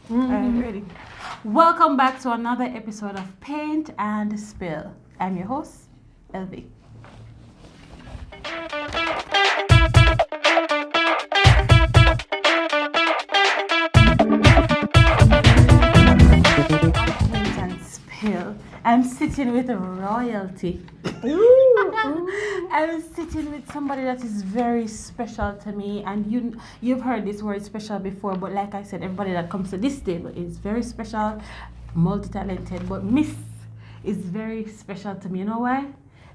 Ready. Welcome back to another episode of Paint and Spill. I'm your host, Elvy. Paint and Spill. I'm sitting with royalty. I'm sitting with somebody that is very special to me, and you've heard this word special before, but like I said, everybody that comes to this table is very special, multi-talented, but Miss is very special to me. You know why?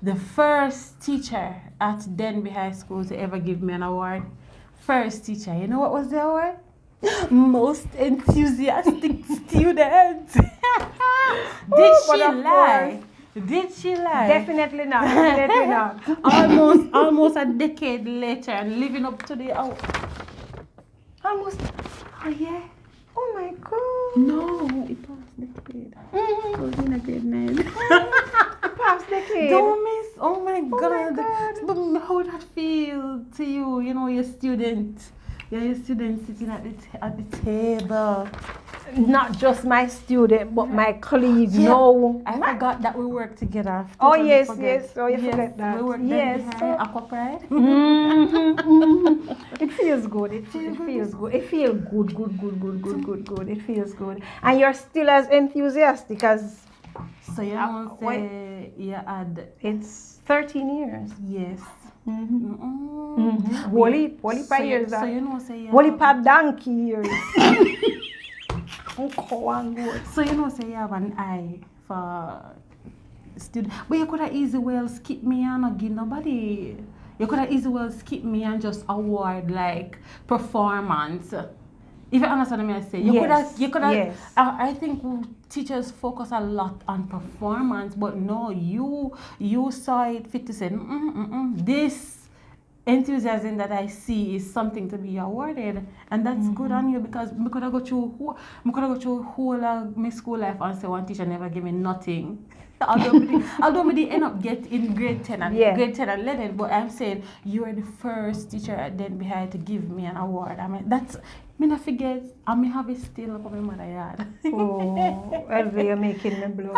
The first teacher at Denby High School to ever give me an award. First teacher. You know what was the award? Most enthusiastic student. Did she lie? Did she lie? Definitely not. Definitely not. almost a decade later and living up to the Almost. Oh yeah. Oh my God. No, it passed decade. I was in a grade 9. Past decade. Don't miss. Oh my God. God. But how would that feel to you? You know, your student. Your student sitting at the table. Not just my student, but my colleagues. Yeah. No. I forgot that we work together. Oh Totally yes, forget. yes. Oh, you forget that. We work yes. behind Aqua Pride. It feels good. It feels good. It feels good. It feels good. And you're still as enthusiastic as. So you don't say you had. It's 13 years. Yes. Wally pa years. So you know say you Wally have- pa donkey years. So you know say you have an eye for student, but you could have easily well skip me and not give nobody. You could have easily well skip me and just award like performance. If you understand what I say, you could have. Yes. I think teachers focus a lot on performance, but no, you saw it fit to say, this enthusiasm that I see is something to be awarded, and that's good on you because I could have go through whole of my school life and say one teacher never gave me nothing. Although we did end up get in grade 10 and grade 10 and 11, but I'm saying you are the first teacher at Denby High to give me an award. I mean that's me not forget. I may have it still up on my mother yard. Oh, Elvy, you're making me blush.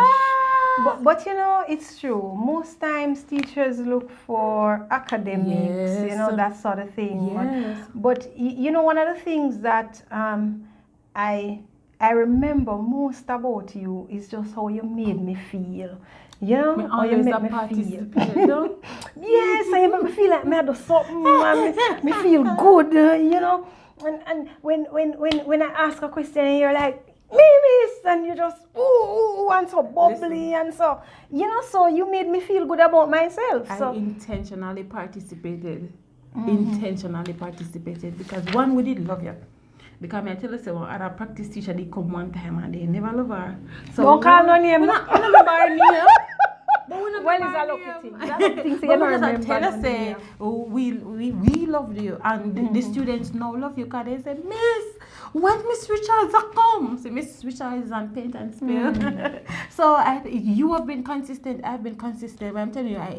But you know, it's true. Most times teachers look for academics, you know, that sort of thing. Yes. But you know, one of the things that I remember most about you is just how you made me feel. You know, how you made me feel. Yes, I made me feel like me do something and me feel good, you know. And when I ask a question and you're like, Miss, and you just ooh and so bubbly. And so you know, so you made me feel good about myself. So I intentionally participated. Intentionally participated because one, we did love you. Because I tell you, so other practice teacher they come one time and they never love her. So don't call no name. We not remember her name. Well, it's a lucky thing. It's a lucky thing. So you don't remember. Tell us, say, oh, we loved you, and the students now love you because they said, Miss, when Miss Richards a come? So Miss Richards is on Paint and Spill. So you have been consistent. I've been consistent. But I'm telling you, I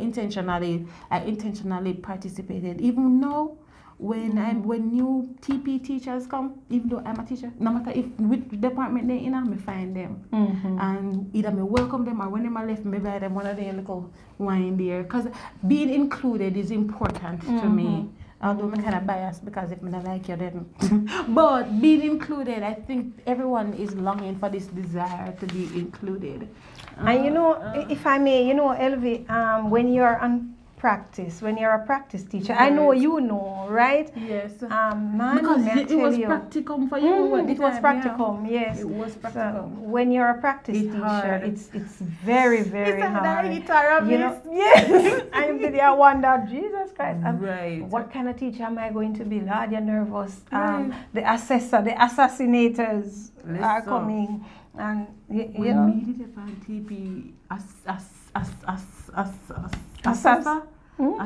intentionally participated. Even now, when new TP teachers come, even though I'm a teacher, no matter if which department they're in, I find them. And either me welcome them or when they left, me buy them one of their little wine there. Because being included is important to me. Although I'm kind of biased because if I don't like you, then. But being included, I think everyone is longing for this desire to be included. And you know, if I may, you know, Elvy, when you're on practice, when you're a practice teacher, I know you know, right? Yes. Because it was practicum for you. It was practicum, yes. It was practicum. So when you're a practice teacher, it's very, very hard. You know? Yes. And then I wonder, Jesus Christ, right. What kind of teacher am I going to be? Lord, you're nervous. The assessor, the assassinators are coming, and you know. We needed a TP Assessor. Even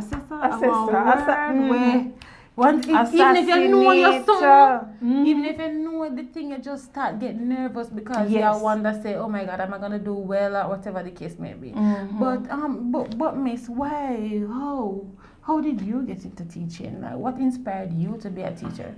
if you know your son, even if you know the thing, you just start getting nervous because you wonder, say, oh my God, am I gonna do well or whatever the case may be. But Miss, why? How did you get into teaching? Like, what inspired you to be a teacher?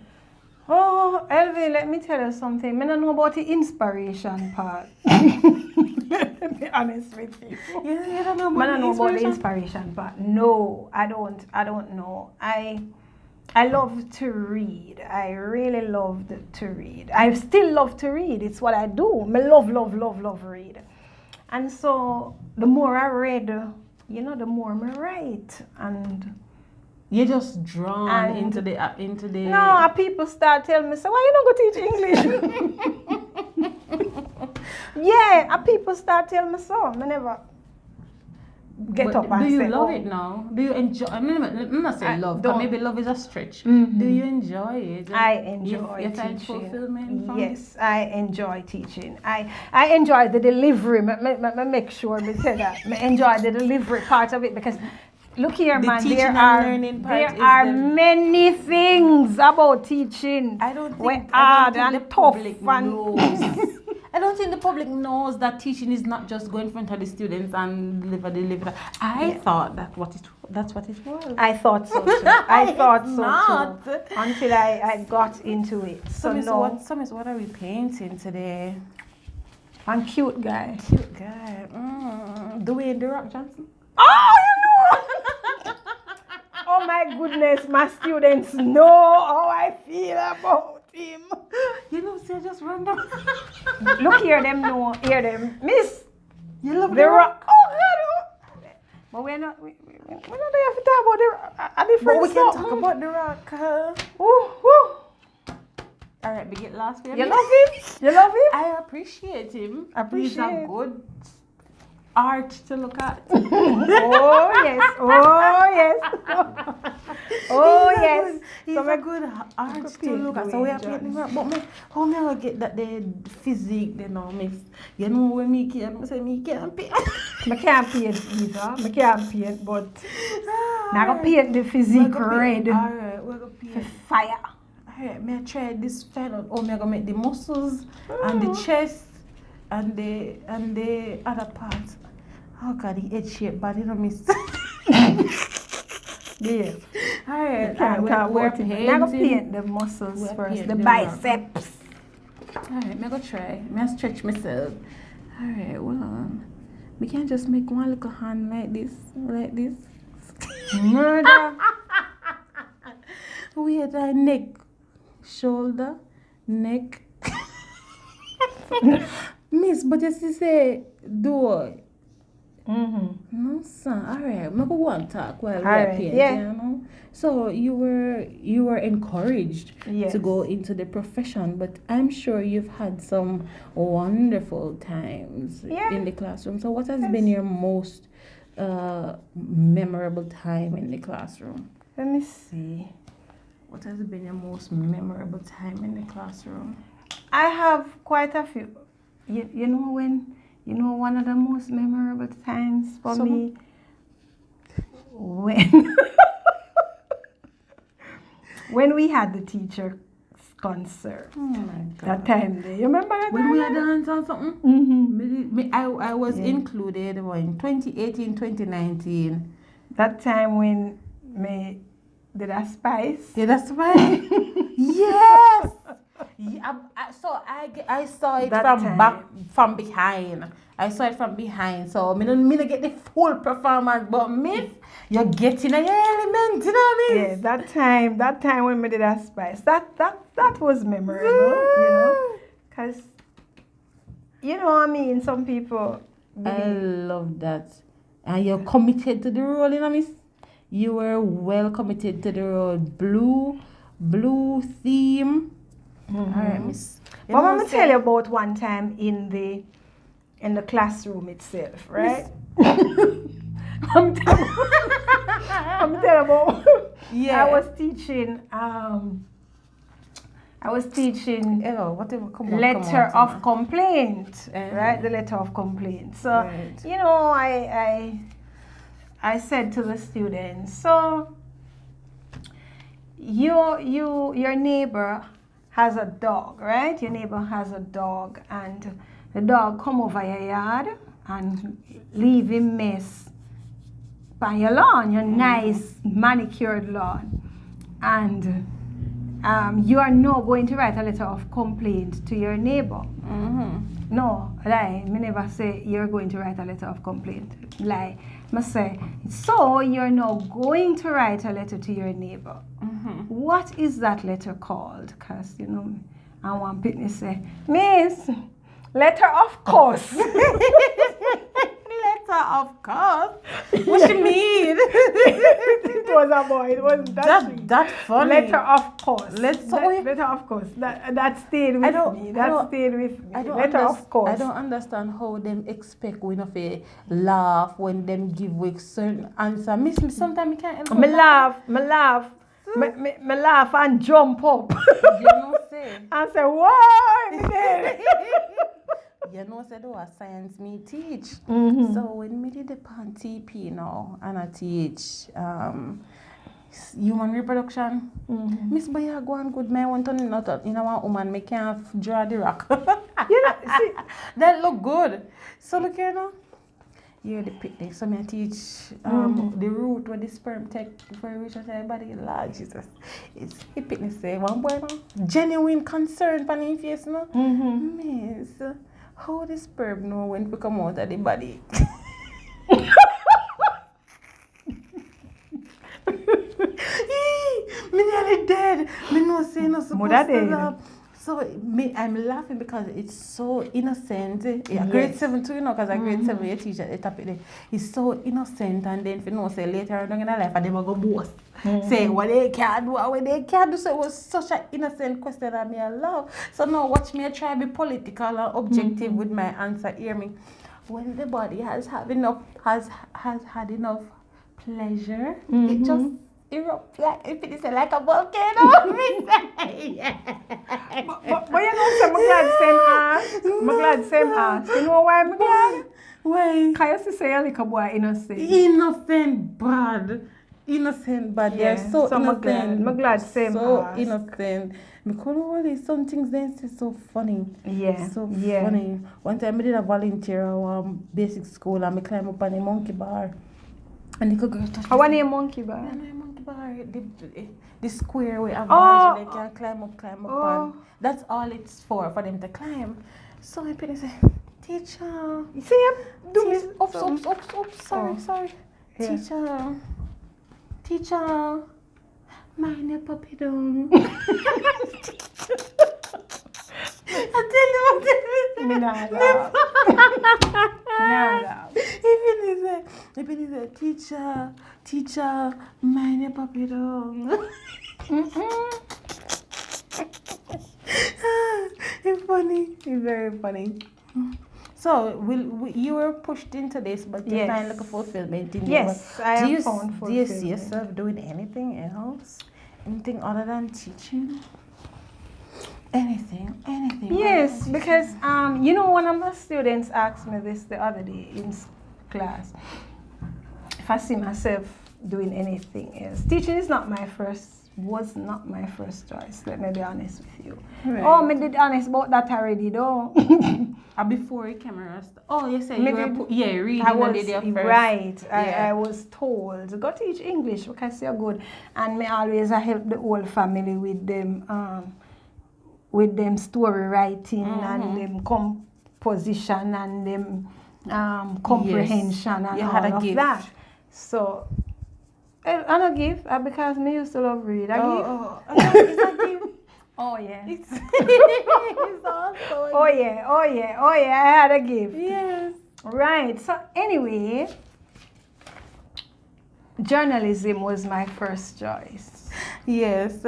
Oh, Elvy, let me tell you something. I don't know about the inspiration part. To be honest with you. You don't know I don't know about the inspiration? inspiration part. No, I don't know. I love to read. I really loved to read. I still love to read. It's what I do. I love read. And so the more I read, you know, the more I write. And You're just drawn And- into the no, people start telling me, so why you don't go teach English? Yeah, people start telling me so. I never get But up and do you say, love oh. it now? Do you enjoy? I'm not saying love, don't. but maybe love is a stretch. Mhm. Do you enjoy it? I enjoy you find teaching. fulfillment from Yes, I enjoy teaching. I enjoy the delivery. I make sure me say that. I enjoy the delivery part of it because look here, The man. teaching There and are learning part is many things about teaching. I don't we think, hard I don't and think the tough public and knows. I don't think the public knows that teaching is not just go in front of the students and deliver. I thought that's what it was. I thought so too. I thought so not. too. Until I got into it. So Miss, no. what are we painting today? I'm cute guy. Cute guy. Dwayne The Rock Johnson. Oh, you know. Oh my goodness, my students know how I feel about him. You know, say just random. Look here, them know, hear them. Miss, You love The Rock. Oh God. But we're not there to talk about a different But we can something. talk about The Rock. Ooh. All right, we get last. You love him? You love him? I appreciate him. He's Appreciate. a good art to look at. Oh yes. Oh yes. Oh yes. He's So a good art to look at. So we are painting him. But me, how me I get that the physique, you know, miss? You know when me say me can't paint. I can't paint either. I can't paint, but I go paint the physique red. Alright, we're gonna For paint. fire. Alright, me I try this final. Oh, me I gonna make the muscles and the chest and the other parts. Oh God, the head shape, but you know miss. Yeah. Alright, We're we're painting. I go painting. paint the muscles We're first, paint the the biceps. Alright, me go try. Me I stretch myself. Alright, well, we can't just make one little hand like this. Murder. We had our neck, shoulder, neck. Miss, but you see say do. No, son. Alright, me go one talk while we are Alright, painting, yeah. you know. So you were encouraged Yes. to go into the profession, but I'm sure you've had some wonderful times Yeah. in the classroom. So what has Yes. been your most memorable time in the classroom? Let me see. What has been your most memorable time in the classroom? I have quite a few. You know one of the most memorable times for me when we had the teacher concert. Oh my God. That time there. You remember that When time? we had dance or something? I was included in 2018, 2019. That time when me did a spice. Yeah, that's right. Yes. Yeah, I saw it That from time. from behind. I saw it from behind. So me don't get the full performance, but miss, you're getting a element, you know what I mean? Yeah, that time when we did a spice. That was memorable, you know. Cause you know what I mean, some people I love that. And you're committed to the role, you know, miss? You were well committed to the role. Blue theme. All right, miss. But let me tell you about one time in the classroom itself, right? I'm telling about. Yeah. I was teaching. Hello, whatever. Come on. Letter come on, of complaint, Uh-huh. right? The letter of complaint. So Right. you know, I said to the students, so your neighbor has a dog, right? Your neighbor has a dog, and the dog come over your yard and leave him mess by your lawn, your nice manicured lawn, and you are now going to write a letter of complaint to your neighbor. No, lie. Me never say you're going to write a letter of complaint. Lie. Me say, so you're now going to write a letter to your neighbor. What is that letter called? Because, you know, I want people to say, Miss, letter of course. Letter of course? What you mean? It was a boy. It wasn't that. That's funny. Letter of course. Letter of course. That stayed with me. That stayed with me. Letter of course. I don't understand how them expect we not to laugh when them give with certain answer. Miss me sometimes I can't help me laugh. Me laugh and jump up. You know say. And say, why? You know say do a science me teach. So when me did the pan TP now and I teach human reproduction, Miss Boya go on good man want to not in our woman me can't draw the rock. You know, see, that look good. So look here now. You're the picnic. So I teach the route where the sperm take before it reaches everybody. Lord Jesus. It's the picnic say one boy no? Genuine concern for his face no? Miss, how the sperm know when to come out of the body? Me nearly dead. Me no say no supposed to laugh. So I'm laughing because it's so innocent. Yeah, grade 7 too, you know, because grade 7 your teacher at top there. It's so innocent, and then if you know say later on in their life and they will go boast. Say what they can do, what they can't do. So it was such an innocent question that me I love. So now watch me try to be political and objective with my answer. Hear me. When the body has had enough pleasure, it just erupt like if it is like a volcano. But you know, so I'm glad same ass. You know why I'm glad? Why? Can you say a little boy innocent? Innocent bad. Yeah, They're so innocent. I'm glad same so ass. Innocent. Because always some things they say so funny. Yeah. So funny. One time I did a volunteer at basic school and I climbed up on a monkey bar. And the girl touched me. How many monkey bar? The square where have bars where they can climb up and that's all it's for them to climb. So I put it say, teacher. You see him? Do me Sorry. Yeah. Teacher. Mind your puppy down. I tell you what it is. Me not Even is a teacher, mind your puppy down. It's funny. It's very funny. So, you were pushed into this, but you find like a fulfillment in yes, I have found fulfillment. Do you see yourself doing anything else? Anything other than teaching? Anything. Yes, because you know, one of my students asked me this the other day in class. If I see myself doing anything else, teaching was not my first choice. Let me be honest with you. Right. Oh, me did honest about that already, though. Before cameras. Oh, you said you were reading I was, the first. Right. I was told go teach English because you're good, and me always I help the whole family with them story writing and them composition and them comprehension and all of that. So. I don't give because me used to love read. I give. It's a gift. Oh yeah. It's also. Oh yeah. I had a gift. Yes. Right. So anyway, journalism was my first choice. Yes.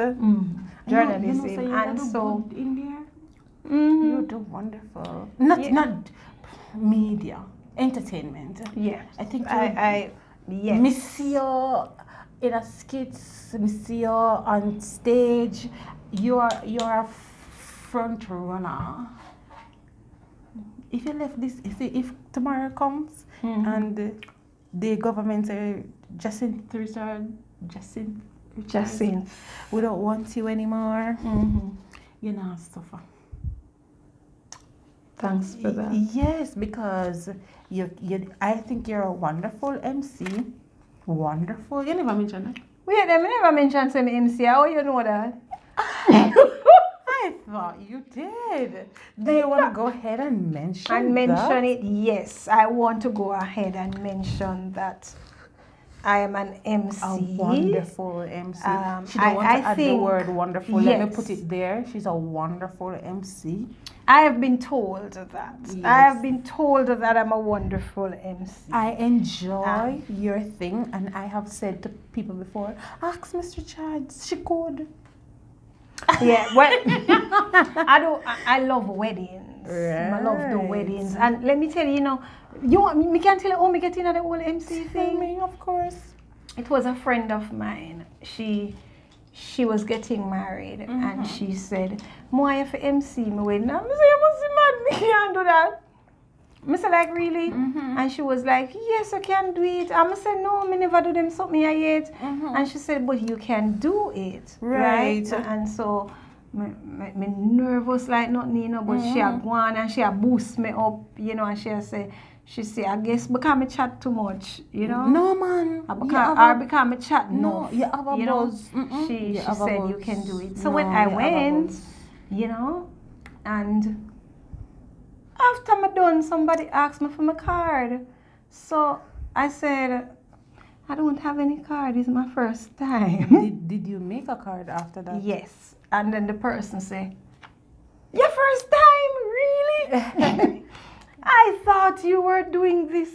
Journalism, you and so in there. You do wonderful. Not media, entertainment. Yeah. I think yes. Miss you in a skits, miss you on stage. You're a front runner. If you left this, if tomorrow comes and the government say Jascinth, we don't want you anymore. You know, suffer. Thanks for that. Yes, because I think you're a wonderful MC. Wonderful. You never mentioned that. Wait, I never mentioned some MC. How you know that? I thought you did. Do you want to go ahead and mention that? it? Yes, I want to go ahead and mention that I am an MC. A wonderful MC. She don't want to add the word wonderful. Yes. Let me put it there. She's a wonderful MC. I have been told that. Yes. I have been told that I'm a wonderful MC. I enjoy your thing, and I have said to people before, ask Mr. Chads, she could. Yeah, well, I love weddings. Right. I love the weddings. And let me tell you, you want me can't tell you how me get into the whole MC Tell thing. me, of course. It was a friend of mine. She was getting married and she said, Mo, I have to MC my wedding. I said, you must be mad, me can't do that. I said, like, really? And she was like, yes, I can do it. I said, no, I never do them something yet. And she said, but you can do it. Right? And so, me nervous like nothing, but she had gone and she had boost me up, and she say, I guess because I chat too much, No, man. Because I chat no, you have a buzz. She said, you can do it. So when I went, and after I'm done, somebody asked me for my card. So I said, I don't have any card. It's my first time. Did you make a card after that? Yes. And then the person said, your first time? Really? I thought you were doing this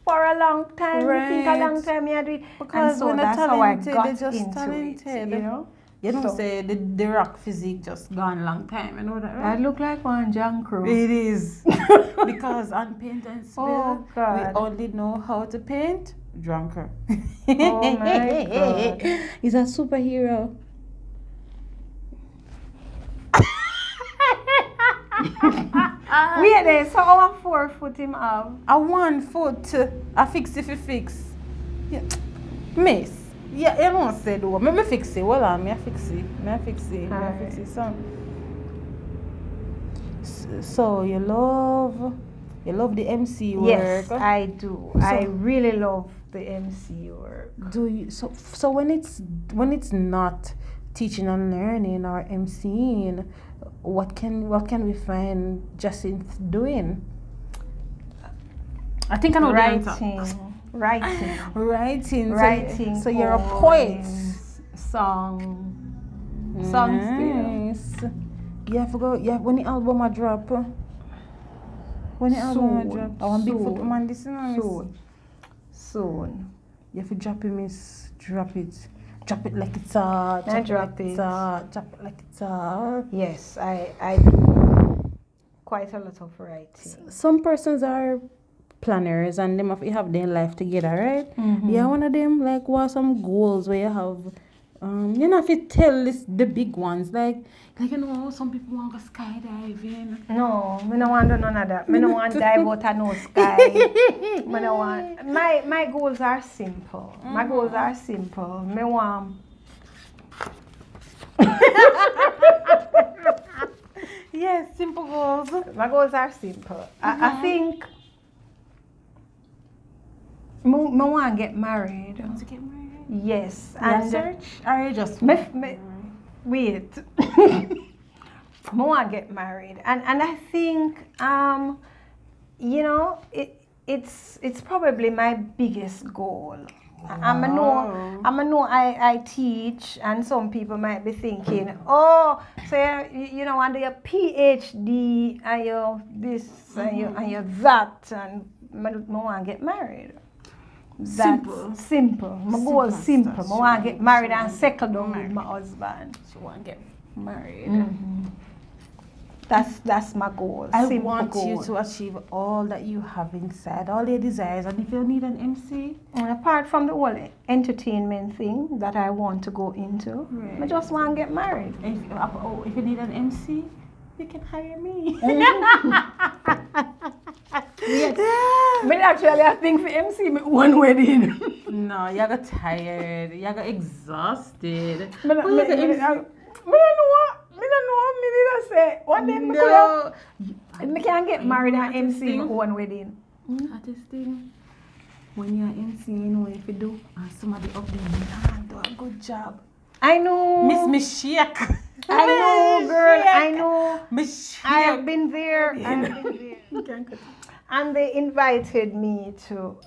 for a long time. Right. You think a long time you do it? Because and so when that's they're how I talented, got they're just into talented. it. You don't say the rock physique just gone long time. You know that, right? I look like one John Crow. It is. Because on Paint and Spill, we only know how to paint drunker. Oh my God. He's a superhero. Wait there, so our 4 foot him have? A 1 foot, a fix if you fix. Yeah. Miss. Yeah, you don't say though. Me fix it. Well, me fix it. So you love the MC work. Yes, I do. So, I really love the MC work. Do you? So when it's not teaching and learning or MCing, what can we find Jascinth doing? I think I know Writing. So you're a poet. Songs. Nice. You have to go. Yeah, when the album a drop. When the album a drop. I want big foot man this Soon. You have to drop it, miss. Drop it. Drop it like it's a. Drop it like it's a. Yes, I do quite a lot of writing. Some persons are planners and them have their life together, right? Yeah, one of them like what some goals where you have you know if you tell the big ones like some people want to go skydiving. No, I don't want to do none of that. I don't want to dive out of no sky. I don't want. My goals are simple. My goals are simple. I want. Yes, simple goals. My goals are simple. I think I want to get married. You want to get married? Yes. And search? Or you just wait. I want to get married. And I think it's probably my biggest goal. I know I teach, and some people might be thinking, oh, so you know, and your PhD and your this and your that, and I want to get married. That's simple. My goal is simple. I want to get married and settle down with my husband. So I want to get married. That's my goal. I want you to achieve all that you have inside, all your desires. And if you need an MC, and apart from the whole entertainment thing that I want to go into, I just want to get married. If you need an MC, you can hire me. Yes. But actually, I think for MC, one wedding. No, you got tired. You got exhausted. I don't know. Say one day I can't get married and MC my own wedding. This thing, when you're MCing, if you do, and somebody up there, do a good job. I know. Miss me shake. I know, girl. I know. I have Shake. been there. And they invited me to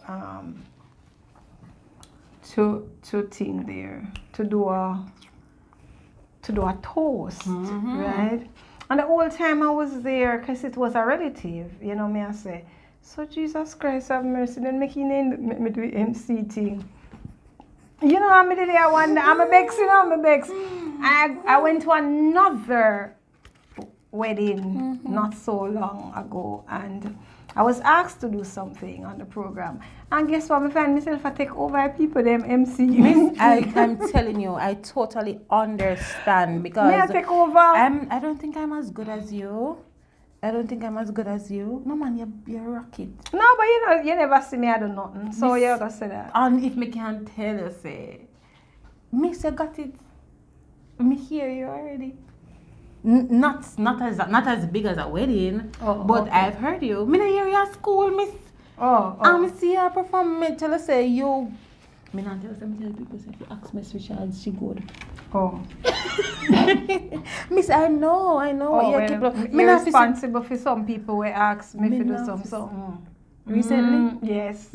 thing there to do a toast, right? And the whole time I was there, because it was a relative, you know me, I say, so Jesus Christ have mercy, then make me do MC thing. You know, I'm there one day, I'm a bex, you know, I'm a bex. I went to another wedding not so long ago, and I was asked to do something on the program. And guess what? I find myself I take over people, them MC. I'm telling you, I totally understand because May I take over? I don't think I'm as good as you. No man, you're rocket. No, but you know, you never see me I do nothing. So you're gonna say that. And if me can tell you, say, me say got it. Me hear you already. Not as big as a wedding, but okay. I've heard you. Me hear you at school, miss. And me see you perform. Me tell you say you. Me not tell you something. People say if you ask Miss Richards, she good. Miss, I know. You're responsible for some people who ask me to do something. Recently? Yes.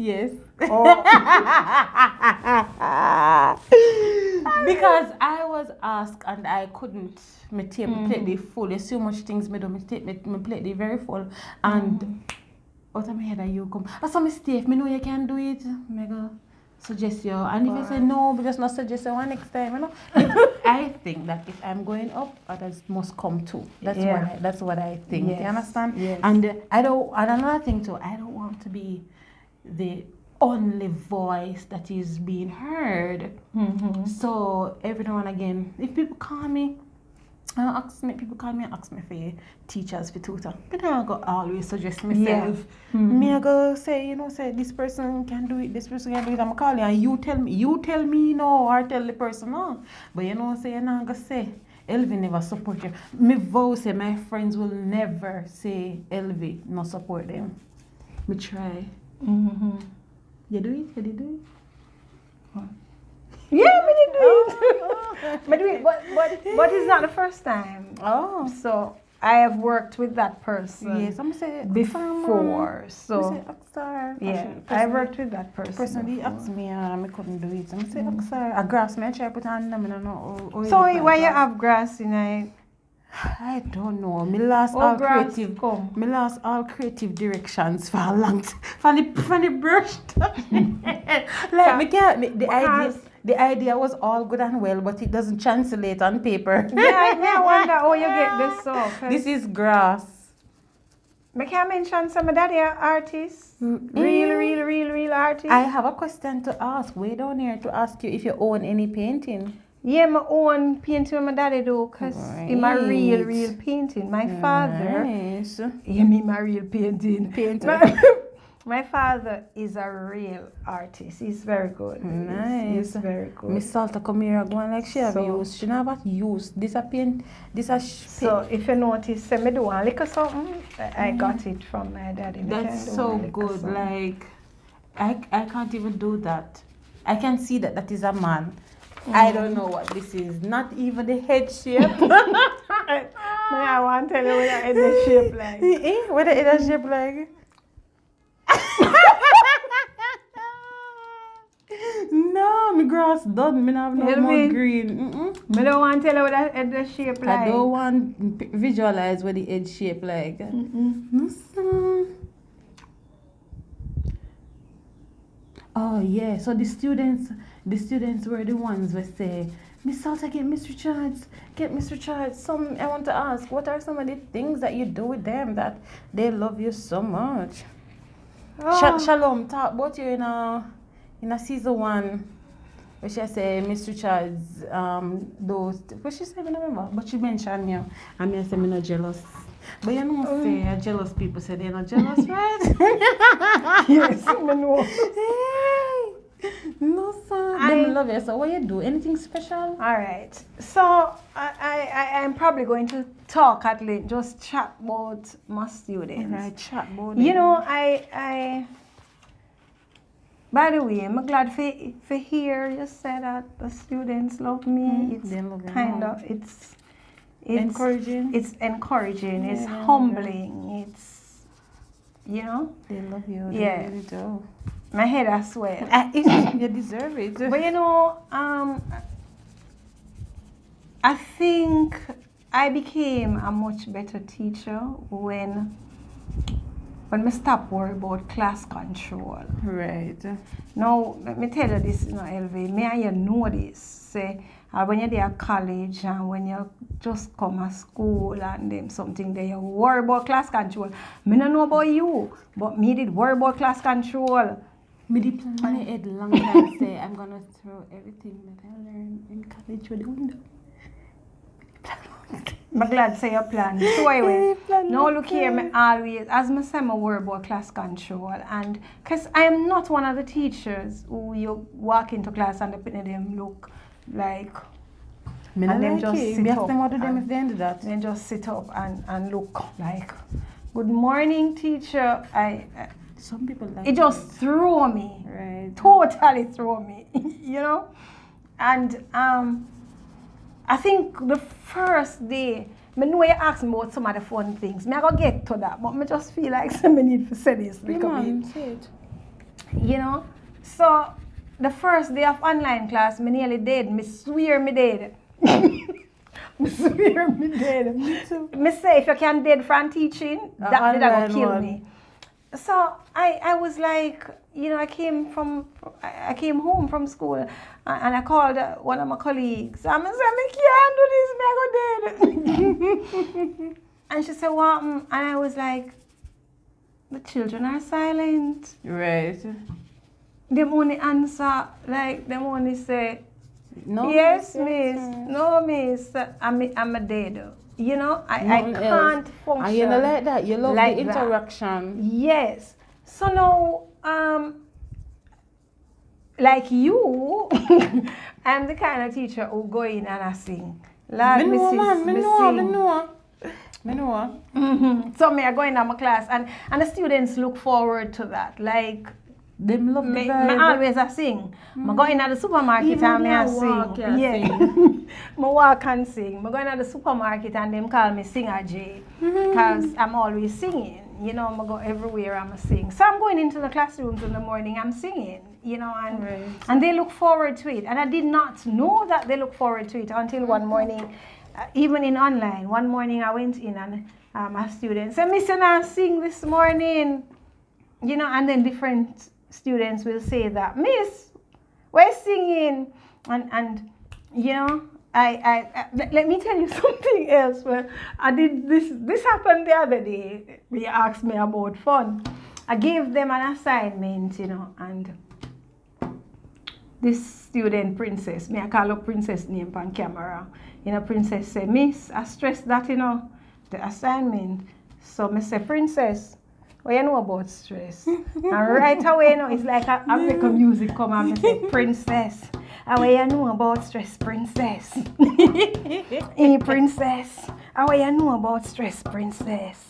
Because I was asked and I couldn't play the full. There's so much things me do. Me play the very full. And out of my head, you come. I saw me stay. If me know you can do it, me go suggest you. And if you say no, but just not suggest you one next time, you know. I think that if I'm going up, others must come too. That's what I think. Yes. You understand? Yes. And another thing too, I don't want to be the only voice that is being heard. So every now and again, if people call me, ask me for teachers, for tutor. But I go always suggest myself. Me I go say, say this person can do it, this person can do it. I'm calling and you tell me no or tell the person no. But say you're not gonna say Elvy never support you. Me vow say my friends will never say Elvy not support them. Me try. You do it? Did you do it? What? Yeah, me did do it. But it's not the first time. So I have worked with that person. Yes, I'm say before. So yeah, I worked with that person. Personally asked me and I couldn't do it. I'm say a grass me I try put on them and I know. So why you have grass in it? I don't know. Me lost all creative directions for a long time. From the brush. Like me can't. The idea was all good and well, but it doesn't translate on paper. Yeah, I wonder how you get this off. This is grass. I can mention some of that artists. Real artists. I have a question to ask. Way down here to ask you if you own any painting. Yeah, my own painting my daddy do, because in my real painting. My father. Nice. Yeah, my real painting. My father is a real artist. He's very good. Nice. He's very good. Miss Soltau come here going like she have used. She never used this a paint. So if you notice, say me do a little something. I got it from my daddy. That's so good. Like I can't even do that. I can see that is a man. I don't know what this is. Not even the head shape. I want to tell you what the head shape like. What the head shape like? No, my grass done. Me have no more green. Me don't want to tell you what the head shape like. I don't want visualize what the head shape like. Oh yeah, so the students were the ones who say, Miss Soltau, get Miss Richards. I want to ask, what are some of the things that you do with them that they love you so much? Shalom, talk about you in a season 1. Where she say Miss Richards, those what she said, I don't remember, but she mentioned you. And me I say me not jealous. But you know say jealous people say they're not jealous, right? Yes, I know. No, sir. I love you. So what you do? Anything special? All right. So I'm probably going to talk at least, just chat about my students. Right, chat about them. You know, I by the way, I'm glad for hear you say that the students love me. It's they love you kind now. of encouraging. It's encouraging. Yeah, It's humbling. It's, you know. They love you. Yeah. They really do. My head I swear. You deserve it. But you know, I think I became a much better teacher when I stopped worrying about class control. Right. Now, let me tell you this, you know, Elvy, me and you know this. Say, when you're there at college and when you just come to school and then something there, you worry about class control. Me don't know about you, but me did worry about class control. Me did plan in my head long time say I'm gonna throw everything that I learned in college with the window. I'm glad say your plan. So anyway, now look here, me always, as I say, I worry about class control, and because I am not one of the teachers who you walk into class and the them look like, Me and not them like just it. sit Me ask up them what to them and- if they ended that. then just sit up and look like, good morning, teacher. Some people like It just threw me, right. totally threw me, you know. And I think the first day, I know you asked me about some of the fun things. I go get to that, but I just feel like somebody need to say this because you know. So the first day of online class, me nearly dead. Me swear me dead. Me swear me dead. Me too. Me say if you can dead from teaching, that did gonna kill me. So I was like, you know, I came home from school and I called one of my colleagues. And I said, I can't do this, me I go dead. And she said, what? And I was like, the children are silent. Right. Them only answer, like, them only say, No. yes, miss. No, miss. I'm a dead. You know, I can't function. And you know like that. You love like the that. interaction. Yes. So now, like you, I'm the kind of teacher who go in and I sing. Lord, Me know, man. Me know. So me I go in my class and the students look forward to that. Like, Them love the me vibe. always I sing. I go in at the supermarket Even and me I you walk, sing. you Yeah. I walk and sing. I go in at the supermarket and them call me Singer J. Because I'm always singing. You know, I go everywhere I'm a sing. So I'm going into the classrooms in the morning, I'm singing, you know, and they look forward to it. And I did not know that they look forward to it until one morning, even in online. One morning I went in and my students said, Miss, I sing this morning. You know, and then different students will say that, Miss, we're singing. And you know, let me tell you something else. Where I did this happened the other day. They asked me about fun. I gave them an assignment, you know, and this student, Princess, I call up Princess name on camera. You know, Princess said, Miss, I stress that, you know, the assignment. So I say, Princess, what you know about stress? And right away, you know, it's like I make a music come and I say, Princess, what you know about stress, Princess? Hey, Princess, what you know about stress, Princess?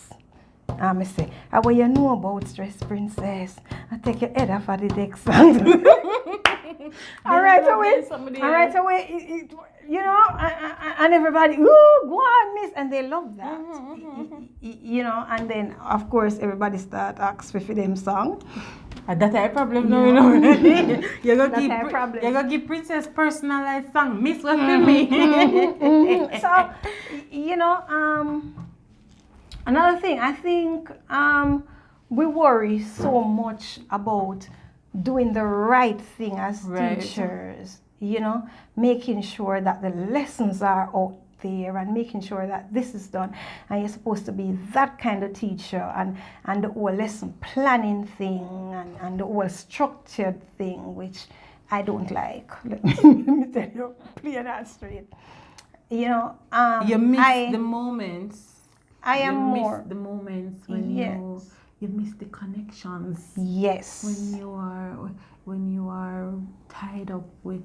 And I say, what you know about stress, Princess? I take your head off of the deck sand. And right away, you know, and everybody, ooh, go on, miss, and they love that, you know, and then, of course, everybody start asking for them song. That's a problem, no, you know. You're gonna give Princess personalized song, Miss what for me. So, you know, another thing, I think we worry so much about doing the right thing as teachers, you know, making sure that the lessons are out there and making sure that this is done, and you're supposed to be that kind of teacher, and the whole lesson planning thing and the whole structured thing, which I don't like. Let me tell you, plain and straight. You know, you miss the moments. I am more miss the moments when you miss the connections. Yes. When you are tied up with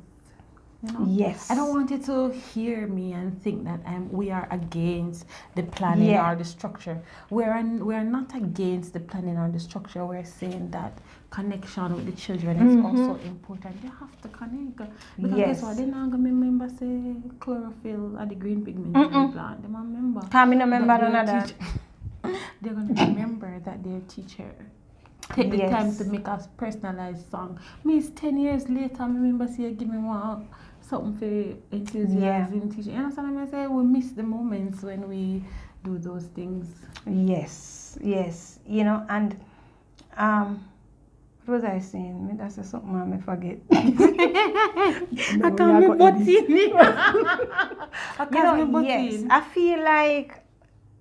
You know? Yes. I don't want you to hear me and think that we are against the planning or the structure. We're not against the planning or the structure. We're saying that connection with the children is also important. You have to connect. Because guess what? They're not going to remember, say, chlorophyll or the green pigment in the plant. They might remember. Can't remember none of that. They're going to remember that their teacher take the time to make a personalized song. Me, it's 10 years later, I remember say, give me one something for enthusiasm teaching. You understand what I say? We miss the moments when we do those things. Yes, yes. You know, and what was I saying? Me that's something I may forget. I can't remember. Yes, I feel like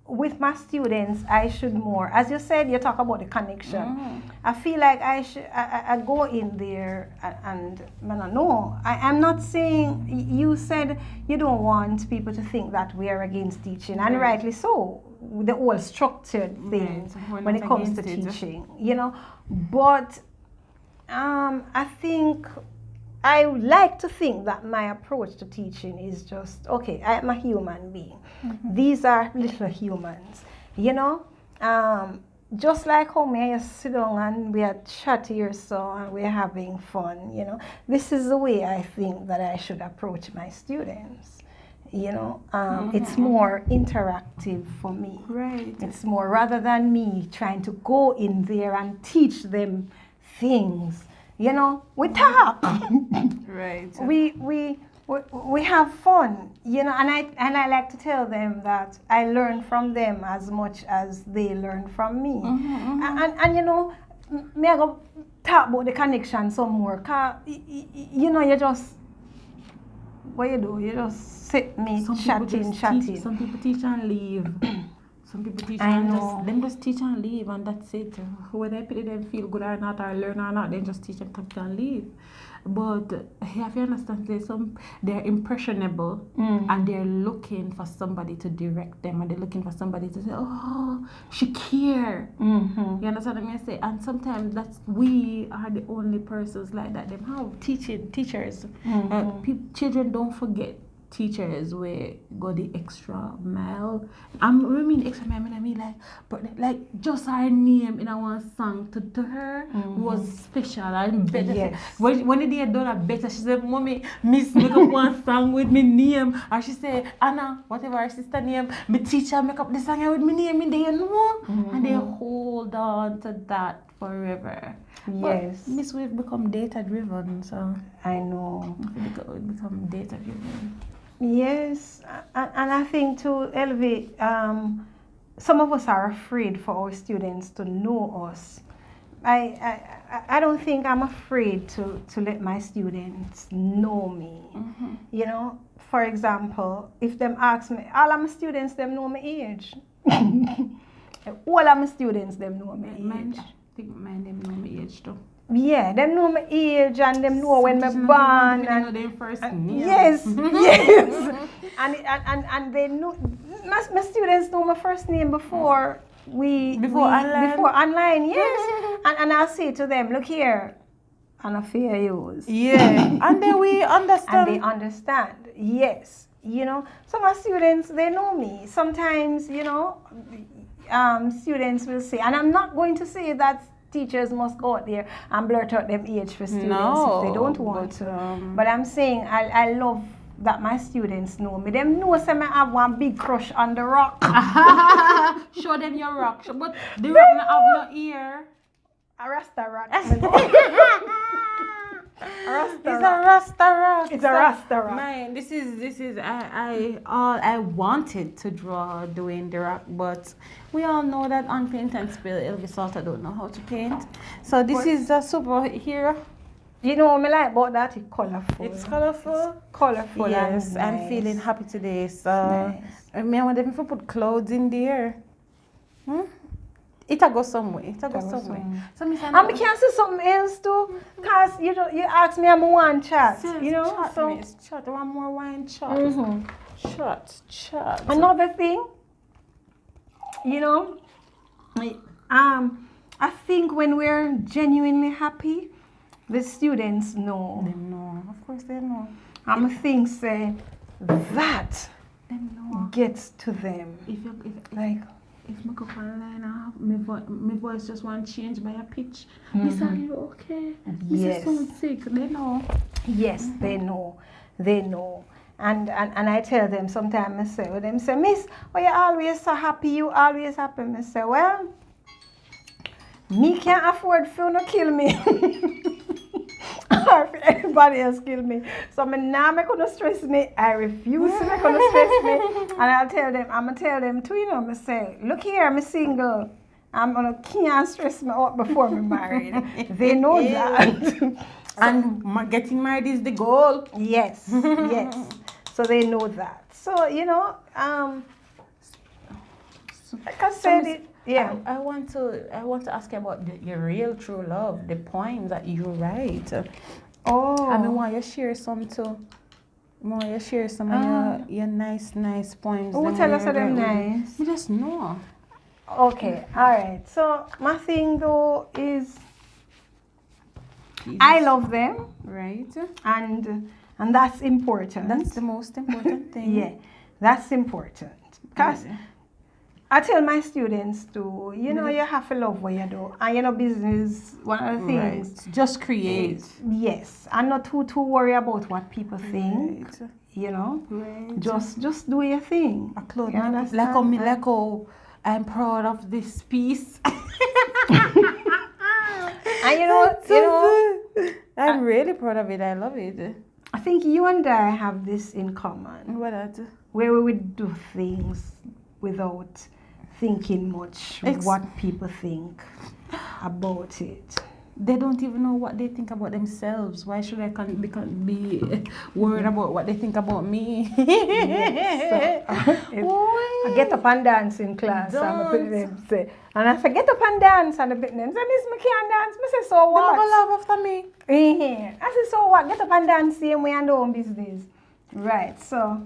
with my students, I should more. As you said, you talk about the connection. I feel like I go in there and no, I'm not saying, you said you don't want people to think that we are against teaching, and rightly so, the whole structured thing when it comes to teaching, you know, but I think I would like to think that my approach to teaching is just, okay, I'm a human being. These are little humans, you know? Just like how me sit down and we are chatting or so and we're having fun, you know? This is the way I think that I should approach my students, you know? It's more interactive for me. Right. It's more, rather than me trying to go in there and teach them things. You know, we talk. Right. We have fun, you know, and I like to tell them that I learn from them as much as they learn from me. And you know, me I go talk about the connection some more. Cause you know, you just what you do, you just sit me chatting. Some people teach and leave. Some people teach and just teach and leave, and that's it. Whether they feel good or not, or learn or not, they just teach and come and leave. But you have to understand, they're impressionable, and they're looking for somebody to direct them, and they're looking for somebody to say, oh, she care. You understand what I say? And sometimes we are the only persons like that. Them have teachers. Children don't forget teachers will go the extra mile. I mean extra mile, I mean like just her name in one song to her was special and better. Yes. When they had done a better, she said, Mommy, Miss make up one song with me name. And she said, Anna, whatever her sister name, my teacher make up the song with me name in there, you know? And they hold on to that forever. Yes. But Miss, we've become data driven, so I know. We've become data driven. Yes, and I think too, Elvy, some of us are afraid for our students to know us. I don't think I'm afraid to let my students know me. You know, for example, if them ask me, all of my students, them know my age. All of my students, them know my age. I think mine, them know my age too. Yeah, them know my age and them know when I'm born. And know their first name. Yes, yes. and they know, my students know my first name before online, yes. and I'll say to them, look here, and I fear yours. Yeah, and then we understand. And they understand, yes. You know, so my students, they know me. Sometimes, you know, students will say, and I'm not going to say that teachers must go out there and blurt out them age for students if they don't want to. But I'm saying I love that my students know me. Them know say I have one big crush on the rock. Show them your rock. But the rock not have no ear. A Rasta rock. It's a Rasta rock. It's a Rasta rock. Man, this is I wanted to draw doing the rock, but we all know that on paint and spill, Elvy Soltau don't know how to paint. So this is a superhero. You know what I like about that? It's colorful. It's colorful. It's colorful. Yes, and I'm nice. feeling happy today. So I want them to put clouds in there. It'll go somewhere. So and we can say something else too, because you asked me I'm one chat. Yes, you know, chat, so miss, chat. One more wine chat. Chat. Another thing, you know, I think when we're genuinely happy, the students know. They know. Of course they know. I'm think say that them know. gets to them. If I go online and have my voice just want to change by a pitch, me say, are you okay? Yes. Me say, sound sick. They know. Yes, they know. They know. And I tell them sometimes, I say, them say, Miss, oh, you always so happy, you always happy. I say, well, me can't afford for you to kill me. Or for anybody else kill me. So me now make no stress me. I refuse to make no stress me. And I'm gonna tell them too, you know, I say, look here, I'm single. I'm gonna can't stress me out before me married. They know that. And getting married is the goal. Yes, yes. So they know that. So, you know, like I said, yeah. I want to ask you about your real true love, the poems that you write. Oh. I mean, want you share some too. Want you share some of your nice poems. Who tell us them nice? You just know. Okay, all right. So my thing though is I love them. Right. And that's important. That's the most important thing. Yeah, that's important. Because I tell my students to, you know, you have to love what you do. And you know, business, one of the things. Right. Just create. Yes. And not too worry about what people think. Right. You know? Right. Just do your thing. You understand? Like how I'm proud of this piece. And you know, I'm really proud of it. I love it. I think you and I have this in common. What that? Where we would do things without thinking much what people think about it. They don't even know what they think about themselves. Why should I be worried about what they think about me? Yes. So, I get up and dance in class and I say, get up and dance and the bit names. I miss me can't dance. I say, so what? They never laugh after me. I say, so what? Get up and dance same way and do own business. Right, so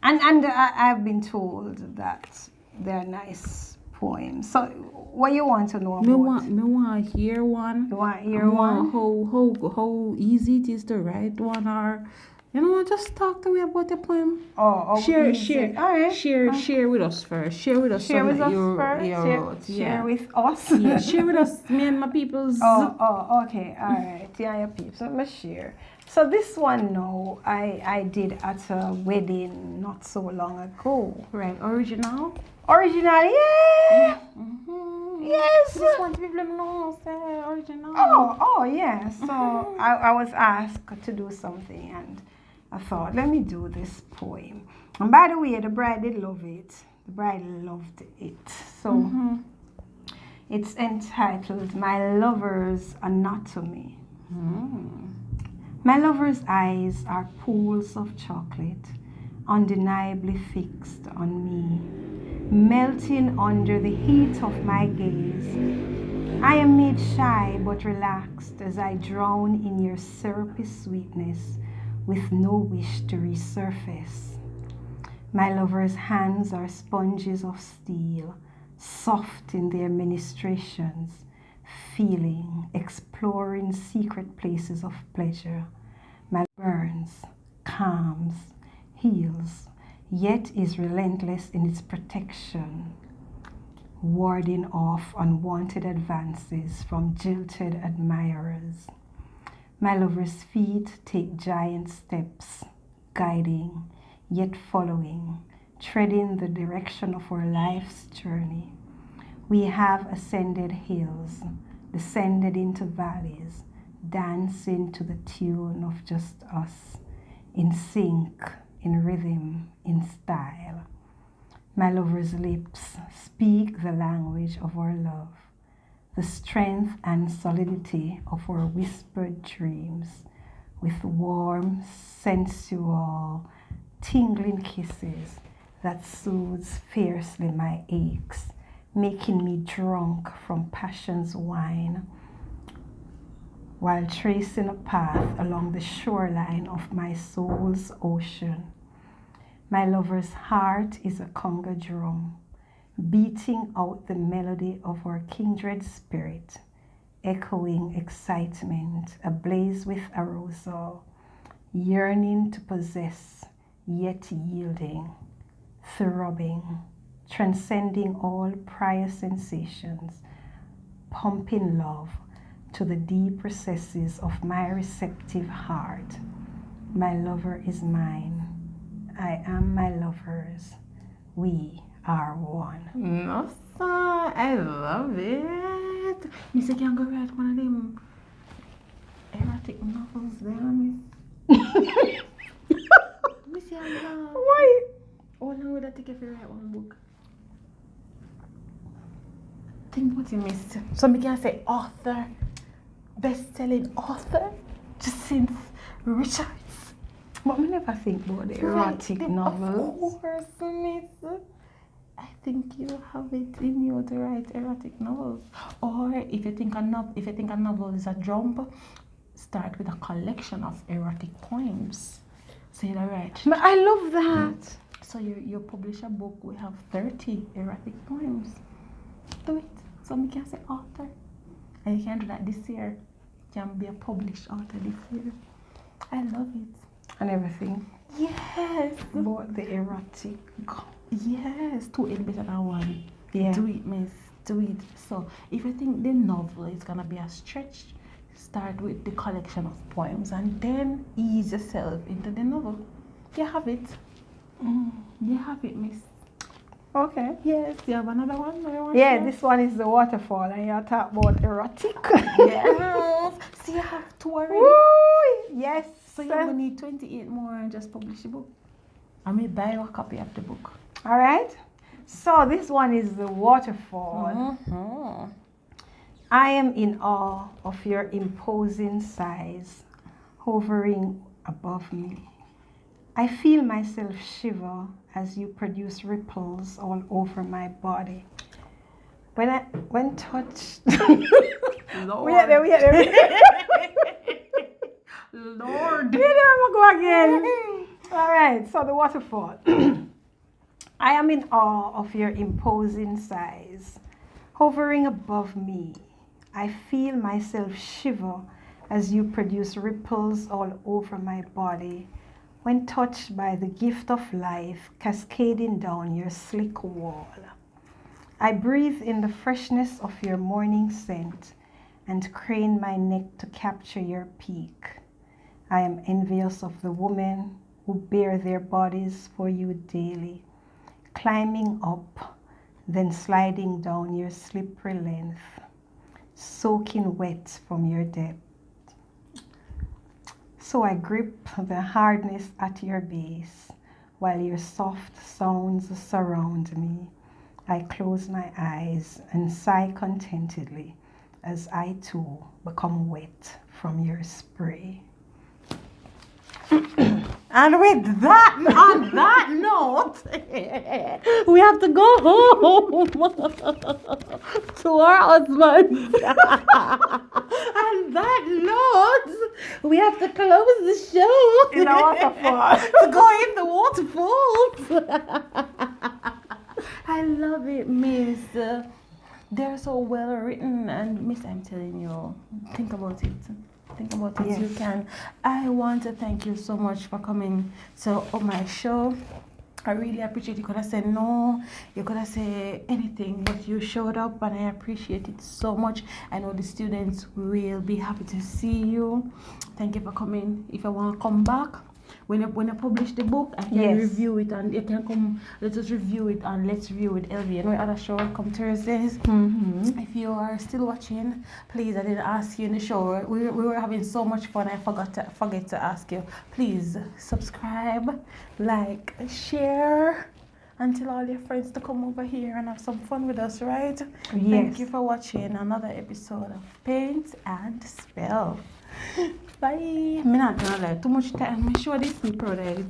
and I've been told that they're nice poems. So what you want to know about? Me want to hear one. You want to hear one? How easy it is to write one, or you know, just talk to me about the poem. Oh, share. All right. Share with us first. Share with us. Share with us first. Share with us. Yeah, share with us, me and my peoples. Oh, okay. All right. Yeah, your peeps. Let me share. So this one now, I did at a wedding not so long ago. Right. Original, yeah. Mm-hmm. Yes. This one people know say original. Oh, yeah. So I was asked to do something, and I thought, let me do this poem. And by the way, the bride did love it. The bride loved it. So it's entitled "My Lover's Anatomy." My lover's eyes are pools of chocolate, undeniably fixed on me, melting under the heat of my gaze. I am made shy but relaxed as I drown in your syrupy sweetness with no wish to resurface. My lover's hands are sponges of steel, soft in their ministrations, feeling, exploring secret places of pleasure. My burns, calms, heals, yet is relentless in its protection, warding off unwanted advances from jilted admirers. My lover's feet take giant steps, guiding, yet following, treading the direction of our life's journey. We have ascended hills, descended into valleys, dancing to the tune of just us, in sync, in rhythm, in style. My lover's lips speak the language of our love, the strength and solidity of our whispered dreams, with warm, sensual, tingling kisses that soothes fiercely my aches, making me drunk from passion's wine, while tracing a path along the shoreline of my soul's ocean. My lover's heart is a conga drum, beating out the melody of our kindred spirit, echoing excitement, ablaze with arousal, yearning to possess, yet yielding, throbbing, transcending all prior sensations, pumping love to the deep recesses of my receptive heart. My lover is mine. I am my lover's. We are one. No, sir. I love it. Miss, I can go write one of them erotic novels there, Miss. Miss, I love. Why? How long would I take if you write one book? Think about it, Miss. So I can say author, best-selling author, Jascinth Richards. But I never think about the erotic novel. Of course, Miss. I think you have it in you to write erotic novels. Or if you think a novel is a jump, start with a collection of erotic poems. So you're right. But I love that. So you publish a book, we have 30 erotic poems. Do it. So we can say author. And you can do that this year. You can be a published author this year. I love it. And everything. Yes. About the erotic. Yes. 2 is better than 1. Yeah. Do it, Miss. Do it. So if you think the novel is gonna be a stretch, start with the collection of poems and then ease yourself into the novel. You have it. You have it, Miss. Okay. Yes, you have another one? Yeah, this one is the waterfall and you're talking about erotic. Yes. So you have 2 already. Woo! Yes. So you will need 28 more and just publish the book. I may buy you a copy of the book. All right. So this one is the waterfall. I am in awe of your imposing size, hovering above me. I feel myself shiver as you produce ripples all over my body. When touched. Lord. Wait there. Lord. Go again. All right, so the waterfall. I am in awe of your imposing size, hovering above me. I feel myself shiver as you produce ripples all over my body when touched by the gift of life cascading down your slick wall. I breathe in the freshness of your morning scent and crane my neck to capture your peak. I am envious of the women who bare their bodies for you daily, climbing up, then sliding down your slippery length, soaking wet from your depth. So I grip the hardness at your base, while your soft sounds surround me. I close my eyes and sigh contentedly as I too become wet from your spray. And with that, on that note, we have to go home to our husbands. On that note, we have to close the show. In the waterfall. To go in the waterfalls. I love it, Miss. They're so well written, and Miss, I'm telling you, think about it. Think about it. Yes. You can. I want to thank you so much for coming to my show. I really appreciate it. You could have said no, you could have said anything, but you showed up and I appreciate it so much. I know the students will be happy to see you. Thank you for coming. If you want to come back, when I publish the book, I can review it, and you can come, let us review it, and let's review with Elvy. You know, other show come Thursdays. If you are still watching, please, I didn't ask you in the show. We were having so much fun. I forget to ask you. Please subscribe, like, share, and tell all your friends to come over here and have some fun with us, right? Yes. Thank you for watching another episode of Paint and Spell. Bye. I'm not gonna lie, too much time. I'm sure this is proud of it.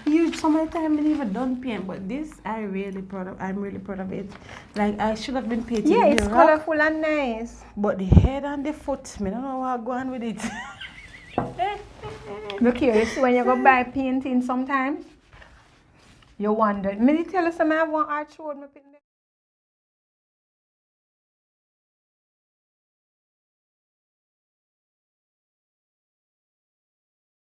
You so many times been even done paint, but this I'm really proud of it. Like I should have been painting. Yeah, it's colorful and nice. But the head and the foot, I don't know what I'm going with it. Look here, you see when you go buy painting sometimes, you wonder. Me tell you something, I want art show me